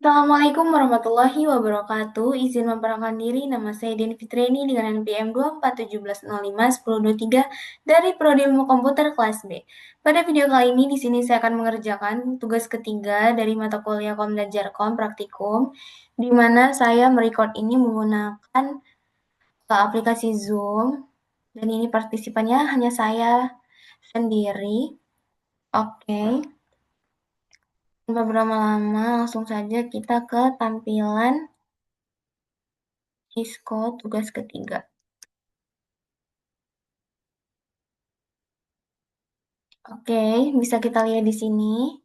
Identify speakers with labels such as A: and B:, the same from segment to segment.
A: Assalamualaikum warahmatullahi wabarakatuh. Izin memperkenalkan diri, nama saya Deni Fitriani dengan NPM 2417051023 dari Prodi Ilmu Komputer kelas B. Pada video kali ini di sini saya akan mengerjakan tugas ketiga dari mata kuliah Kom dan Jarkom praktikum, di mana saya merecord ini menggunakan aplikasi Zoom, dan ini partisipannya hanya saya sendiri. Oke. Tanpa berlama-lama, langsung saja kita ke tampilan Disko tugas ketiga. Oke, bisa kita lihat di sini.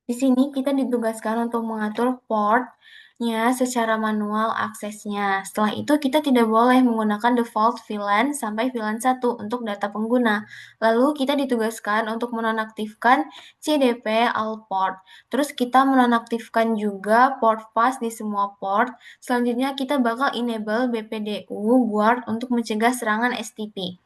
A: Di sini kita ditugaskan untuk mengatur portnya secara manual aksesnya. Setelah itu kita tidak boleh menggunakan default VLAN sampai VLAN 1 untuk data pengguna. Lalu kita ditugaskan untuk menonaktifkan CDP all port. Terus kita menonaktifkan juga port pass di semua port. Selanjutnya kita bakal enable BPDU guard untuk mencegah serangan STP.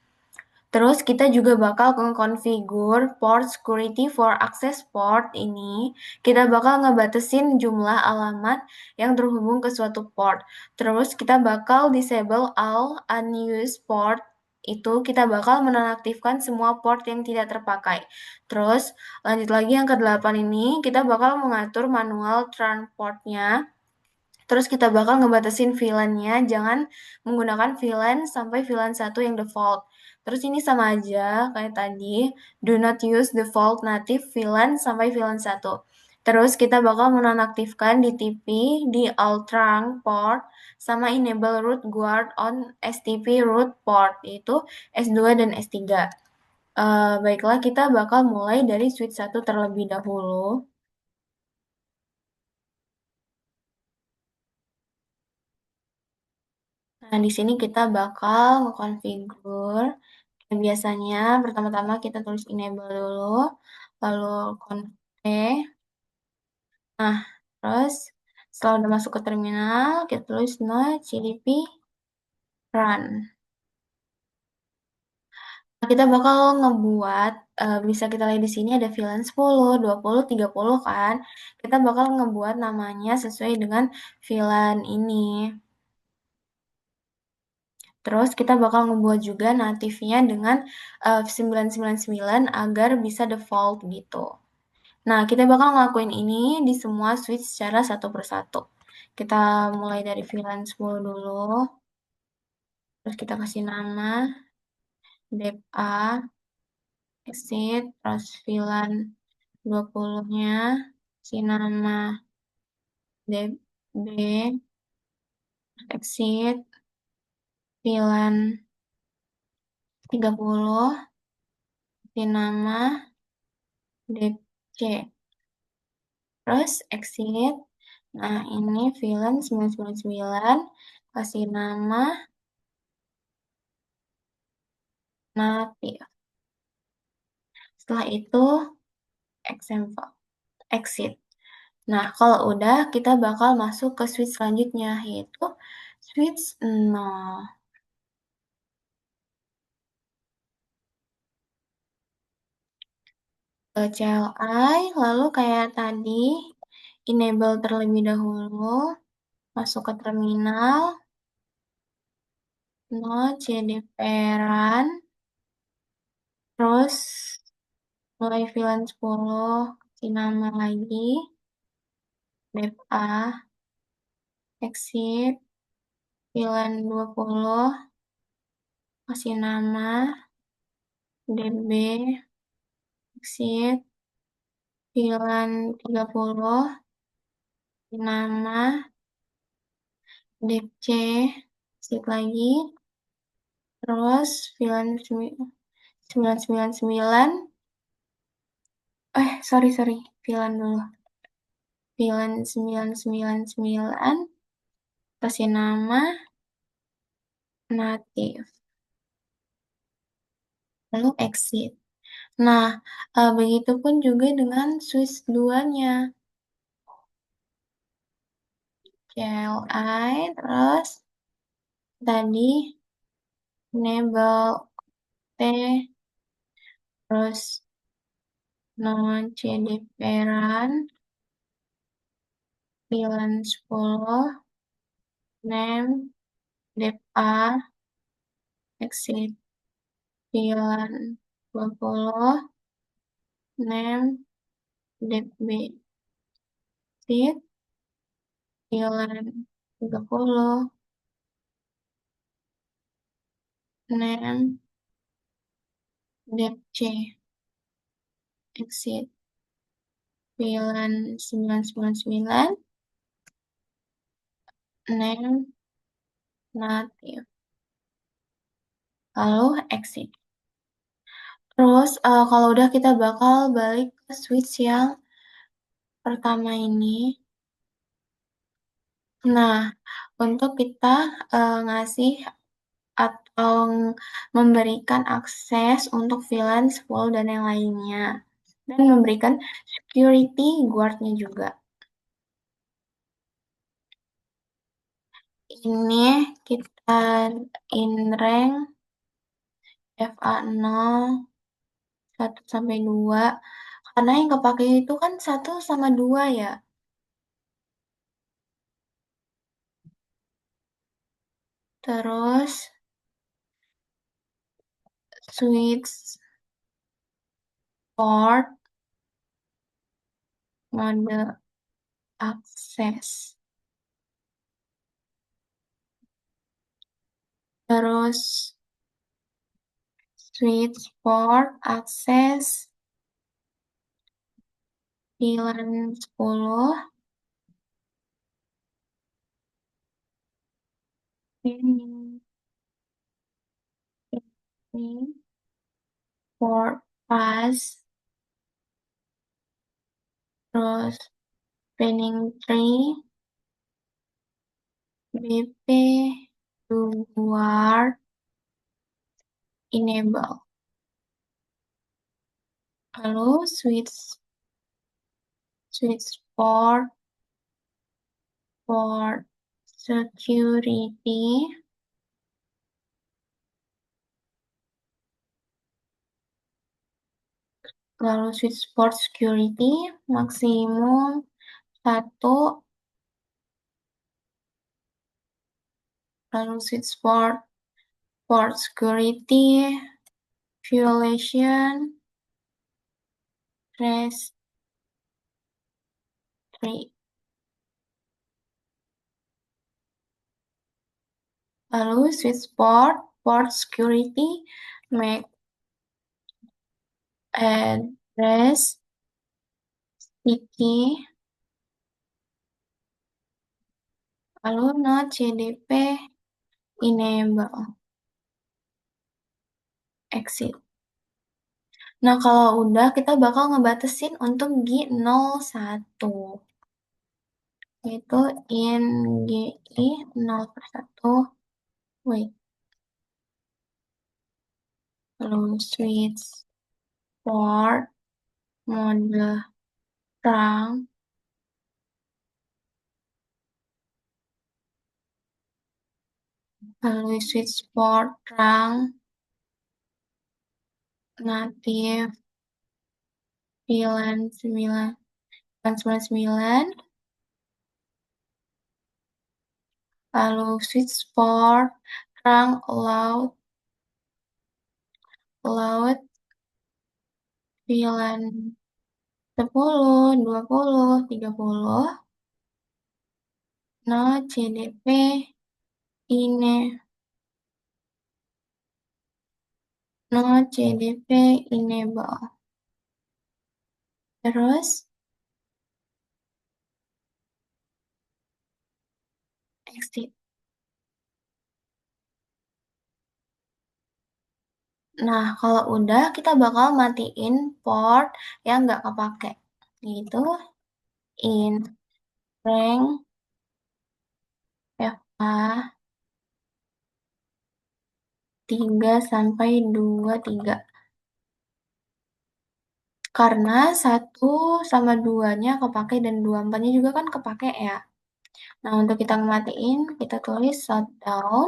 A: Terus kita juga bakal nge-configure port security for access port ini. Kita bakal ngebatasin jumlah alamat yang terhubung ke suatu port. Terus kita bakal disable all unused port. Itu kita bakal menonaktifkan semua port yang tidak terpakai. Terus lanjut lagi yang ke-8 ini, kita bakal mengatur manual turn portnya. Terus kita bakal ngebatasin VLAN-nya, jangan menggunakan VLAN sampai VLAN 1 yang default. Terus ini sama aja kayak tadi, do not use default native VLAN sampai VLAN 1. Terus kita bakal menonaktifkan DTP di all trunk port sama enable root guard on STP root port, yaitu S2 dan S3. Baiklah, kita bakal mulai dari switch 1 terlebih dahulu. Nah, di sini kita bakal nge-configure. Biasanya pertama-tama kita tulis enable dulu, lalu config. Nah, terus setelah udah masuk ke terminal, kita tulis no cdp run. Nah, kita bakal ngebuat, bisa kita lihat di sini ada VLAN 10, 20, 30 kan. Kita bakal ngebuat namanya sesuai dengan VLAN ini. Terus kita bakal ngebuat juga natifnya dengan 999 agar bisa default gitu. Nah, kita bakal ngelakuin ini di semua switch secara satu persatu. Kita mulai dari VLAN 10 dulu. Terus kita kasih nama dep A, exit, terus VLAN 20-nya, kasih nama dep B, exit, VLAN 30, kasih nama dep C. Terus exit. Nah, ini VLAN 999, kasih nama natif. Setelah itu example, exit. Nah, kalau udah kita bakal masuk ke switch selanjutnya, yaitu switch 0. Ke CLI, lalu kayak tadi, enable terlebih dahulu, masuk ke terminal, no cdp run, terus mulai VLAN 10, kasih nama lagi, dep A, exit, VLAN 20, kasih nama, dep B, exit, VLAN 30, kasih nama, dep C, exit lagi, terus VLAN 999, sorry, VLAN dulu. VLAN 999, kasih nama natif, lalu exit. Nah, begitupun juga dengan switch 2-nya. CLI, terus tadi enable T, terus no cdp run, VLAN 10, name, dep A, exit. VLAN 20, name, dep B, exit. VLAN 30, name, dep C, exit. VLAN 999, name, native. Lalu exit. Terus kalau udah kita bakal balik ke switch yang pertama ini. Nah, untuk kita ngasih atau memberikan akses untuk VLAN full dan yang lainnya. Dan memberikan security guard-nya juga. Ini kita in rank FA0 1 sampai 2. Karena yang kepake itu kan 1 sama 2 ya. Terus switch port mode akses. Terus switch port akses VLAN 10 ini port pass terus pinning tree BP luar enable lalu switch port security lalu switch port security maksimum 1 lalu switch port security violation rest 3 lalu switch port security MAC address sticky lalu node CDP enable exit. Nah, kalau udah kita bakal ngebatasin untuk G01 yaitu in GI 0/1 wait lalu switch port mode terang lalu switch port terang native VLAN 999 lalu switch port terang allowed VLAN 10, 20, 30 node CDP ini node CDP enable terus exit. Nah, kalau udah kita bakal matiin port yang nggak kepake. Yaitu in rank FA 3 sampai 23. Karena 1 sama 2-nya kepake dan 24-nya juga kan kepake ya. Nah, untuk kita matiin, kita tulis shutdown.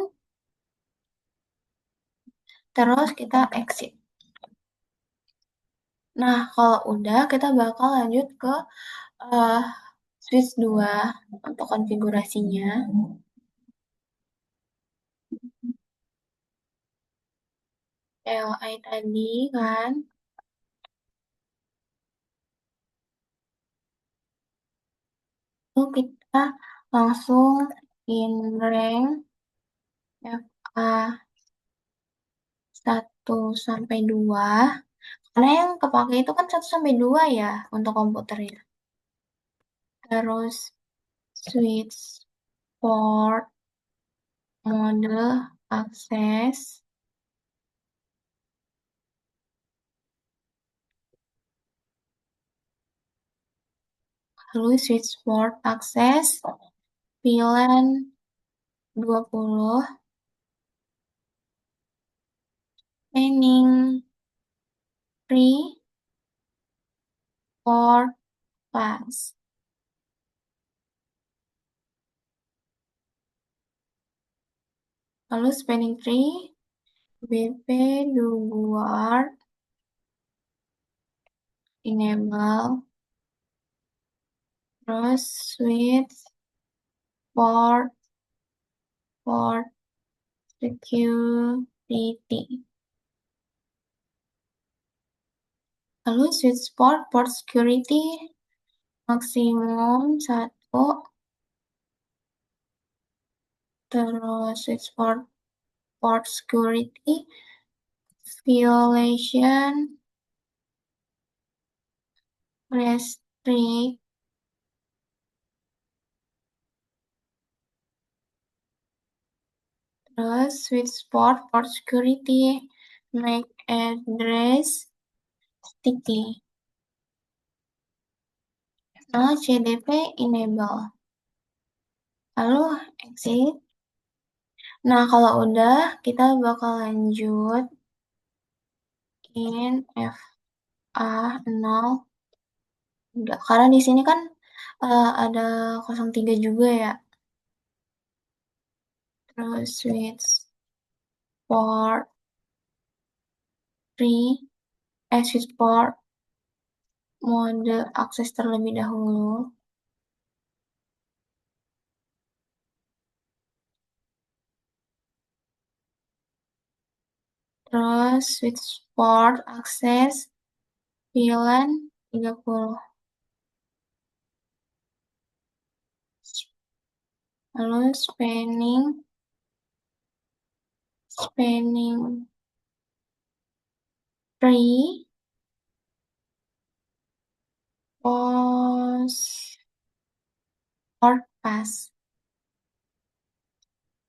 A: Terus kita exit. Nah, kalau udah kita bakal lanjut ke uh, switch 2 untuk konfigurasinya. LI tadi kan. Lalu kita langsung in rank FA 1 sampai 2. Karena yang kepake itu kan 1 sampai 2 ya untuk komputernya. Terus switch port mode akses. Lalu switch port akses VLAN 20 spanning tree port pass. Lalu spanning tree BP do guard enable, terus switch port security. Lalu switch port security maksimum 1, terus switch port security violation restrict, terus switch port security make address sticky. Lalu CDP enable. Lalu exit. Nah, kalau udah, kita bakal lanjut in FA0. Enggak, karena di sini kan ada 03 juga ya. Terus switch port 3, switch port mode akses terlebih dahulu. Terus switch port akses VLAN 30. Lalu spanning tree port pass.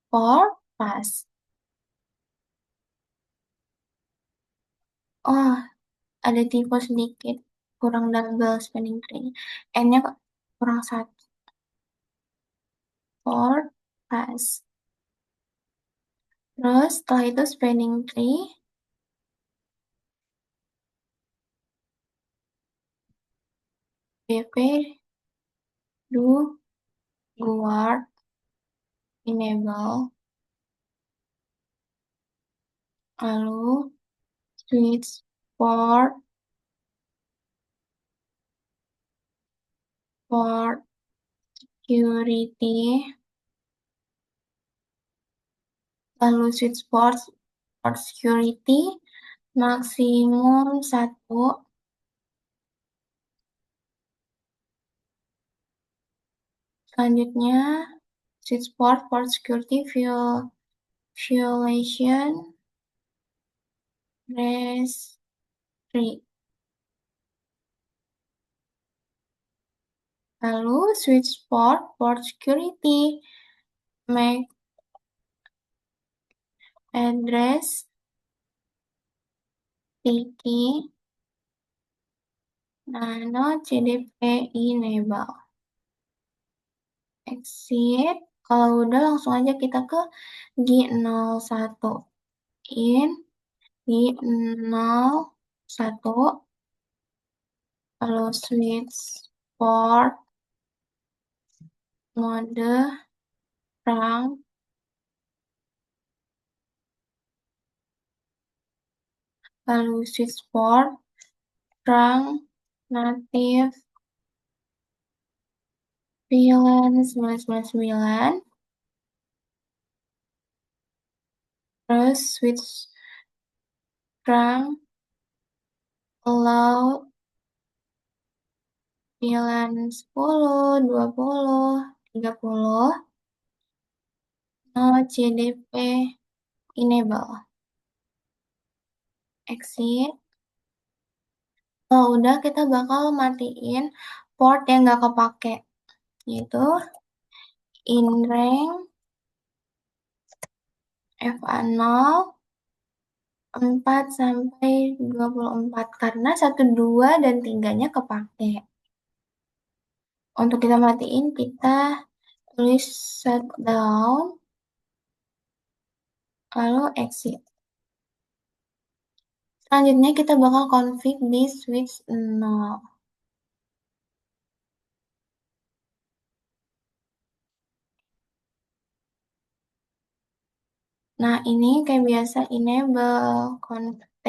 A: Port pass. Oh, ada typo sedikit. Kurang double spanning tree. N-nya kurang 1. Port pass. Terus setelah itu spanning tree BP do guard enable, lalu switch port security, lalu switch port security maksimum 1. Selanjutnya switch port security violation restrict. Lalu switch port security make address sticky nano CDP enable. Exit. Kalau udah langsung aja kita ke G01. In G01, lalu switch port mode rank, lalu switch port rank native VLAN 999, terus switch trunk, allow VLAN 10, 20, 30, no CDP enable, exit. Oh, udah kita bakal matiin port yang nggak kepake, yaitu in range FA0 4 sampai 24 karena 1, 2, dan 3-nya kepake. Untuk kita matiin, kita tulis shutdown, lalu exit. Selanjutnya kita bakal config di switch 0. Nah, ini kayak biasa enable config T,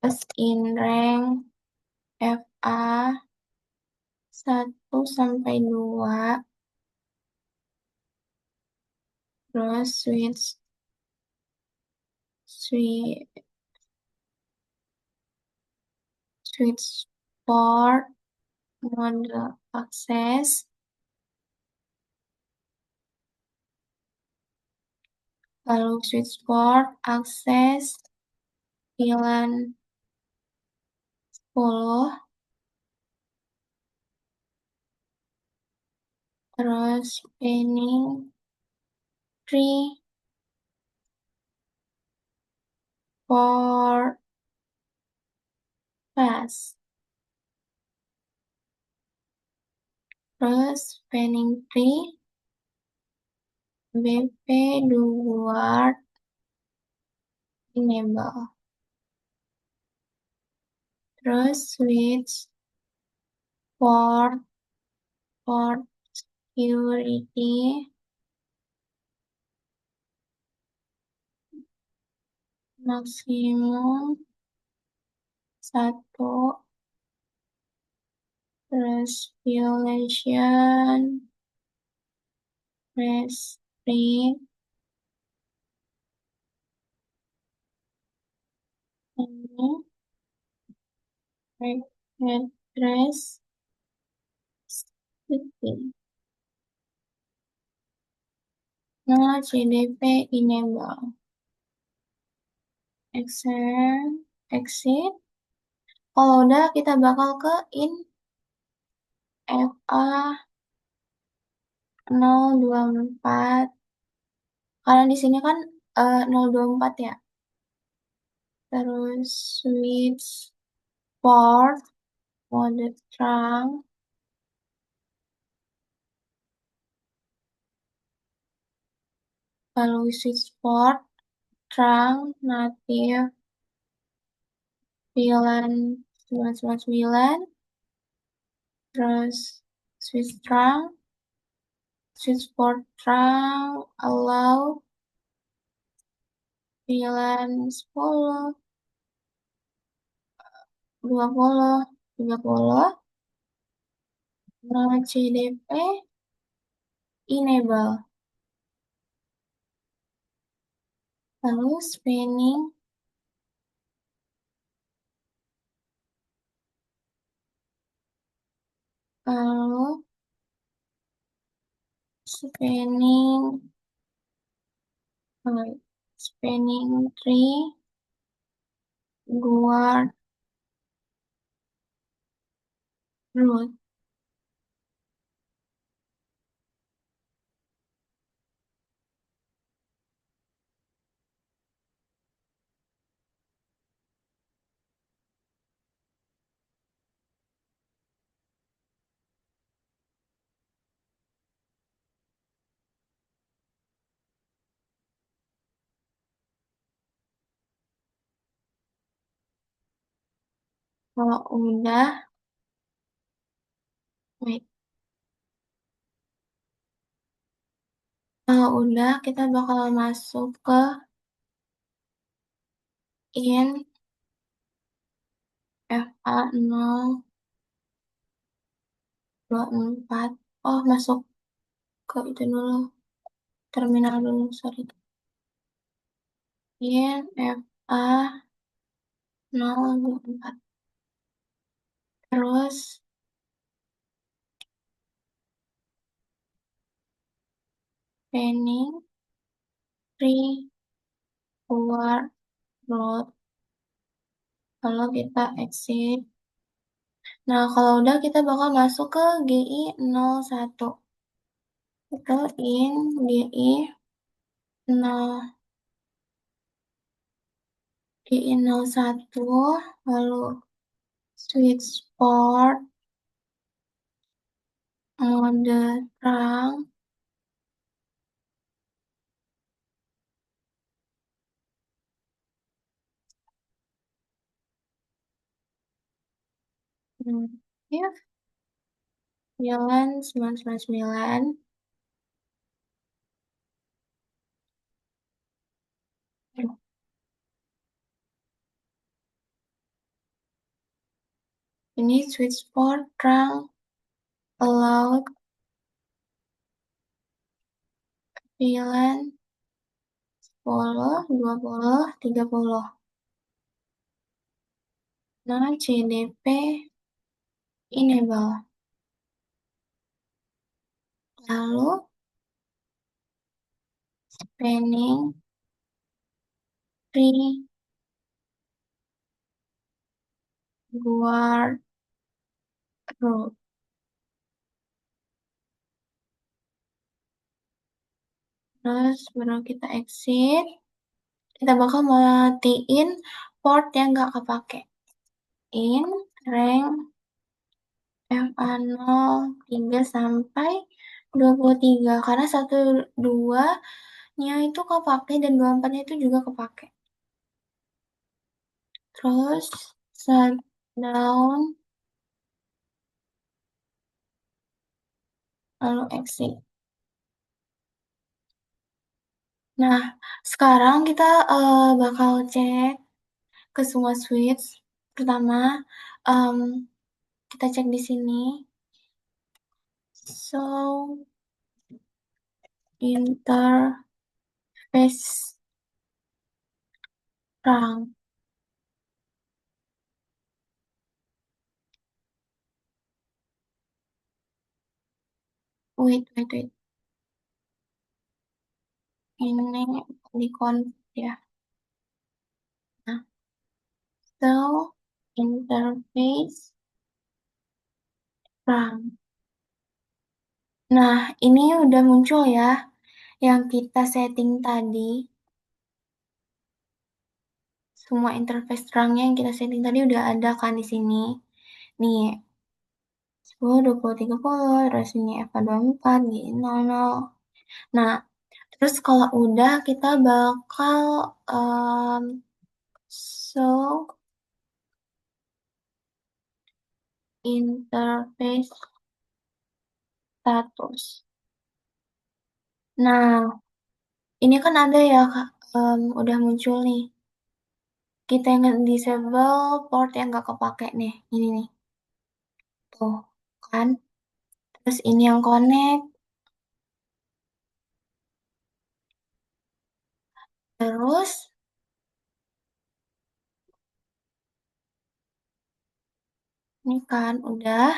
A: terus in range FA 1 sampai 2, terus switch port mode access, lalu switch port access VLAN 10, terus pinning tree for pass, terus pinning tree BP Dual enable, terus switch port security maksimum 1, terus violation restrict ini address setting. Nah, CDP enable, exit. Kalau udah kita bakal ke in FA 024 karena di sini kan 024 ya. Terus switch port mode trunk, lalu switch port trunk native VLAN 999, terus switch trunk, switch port trunk allow VLAN 10, 20, 30, no CDP enable, lalu spinning, lalu spinning, spinning tree guard root. Kalau udah, wait, kalau udah kita bakal masuk ke in FA0 24. Oh, masuk ke itu dulu. Terminal dulu, sorry. In FA 024. Terus, scanning, free, keluar, load. Lalu kita exit. Nah, kalau udah kita bakal masuk ke GI 01. Itu in GI 0, GI 01, lalu switch port, mode terang, ya, 9999. Ini switch port terang, allowed, VLAN, 10, 20, 30. Nah, CDP, enable. Lalu, spanning, free, guard, root. Terus baru kita exit. Kita bakal matiin port yang nggak kepake. In rank FA03 sampai 23. Karena 12-nya itu kepake dan 24-nya itu juga kepake. Terus shutdown, lalu exit. Nah, sekarang kita bakal cek ke semua switch. Pertama, em, kita cek di sini. So, interface terang. Wait. Ini di ya. Nah, so interface terang. Nah, ini udah muncul ya, yang kita setting tadi. Semua interface terangnya yang kita setting tadi udah ada kan di sini. Nih, 10, 20, 30, terus ini FA24, gini 00. Nah, terus kalau udah kita bakal show interface status. Nah, ini kan ada ya, Kak, udah muncul nih. Kita yang disable port yang nggak kepake nih. Ini nih. Tuh, kan. Terus ini yang connect. Terus, ini kan udah.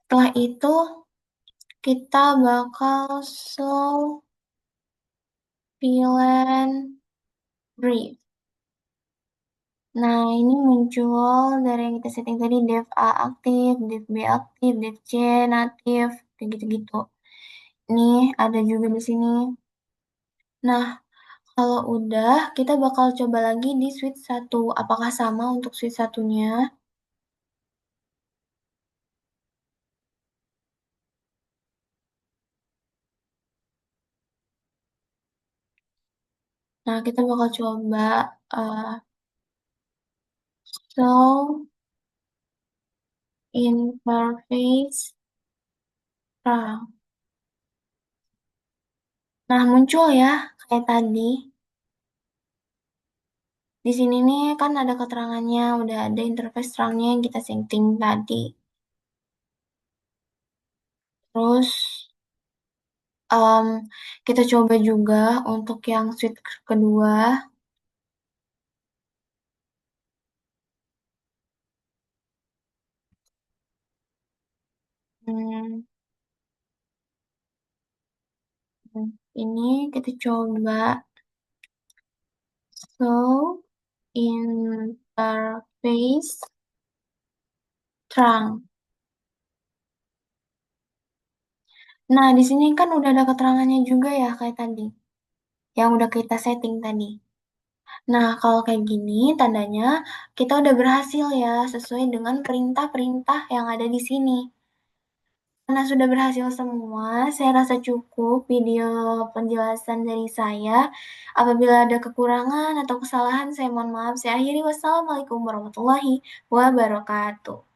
A: Setelah itu, kita bakal show VLAN brief. Nah, ini muncul dari yang kita setting tadi, dev A aktif, dev B aktif, dev C natif, kayak gitu-gitu. Nih, ada juga di sini. Nah, kalau udah, kita bakal coba lagi di switch 1. Apakah sama untuk switch satunya? Nah, kita bakal coba uh, show interface terang. Nah, muncul ya, kayak tadi. Di sini nih kan ada keterangannya, udah ada interface terangnya yang kita setting tadi. Terus em, kita coba juga untuk yang switch kedua. Hmm, ini kita coba show interface terang. Nah, di sini kan udah ada keterangannya juga ya kayak tadi, yang udah kita setting tadi. Nah, kalau kayak gini tandanya kita udah berhasil ya sesuai dengan perintah-perintah yang ada di sini. Karena sudah berhasil semua, saya rasa cukup video penjelasan dari saya. Apabila ada kekurangan atau kesalahan, saya mohon maaf. Saya akhiri. Wassalamualaikum warahmatullahi wabarakatuh.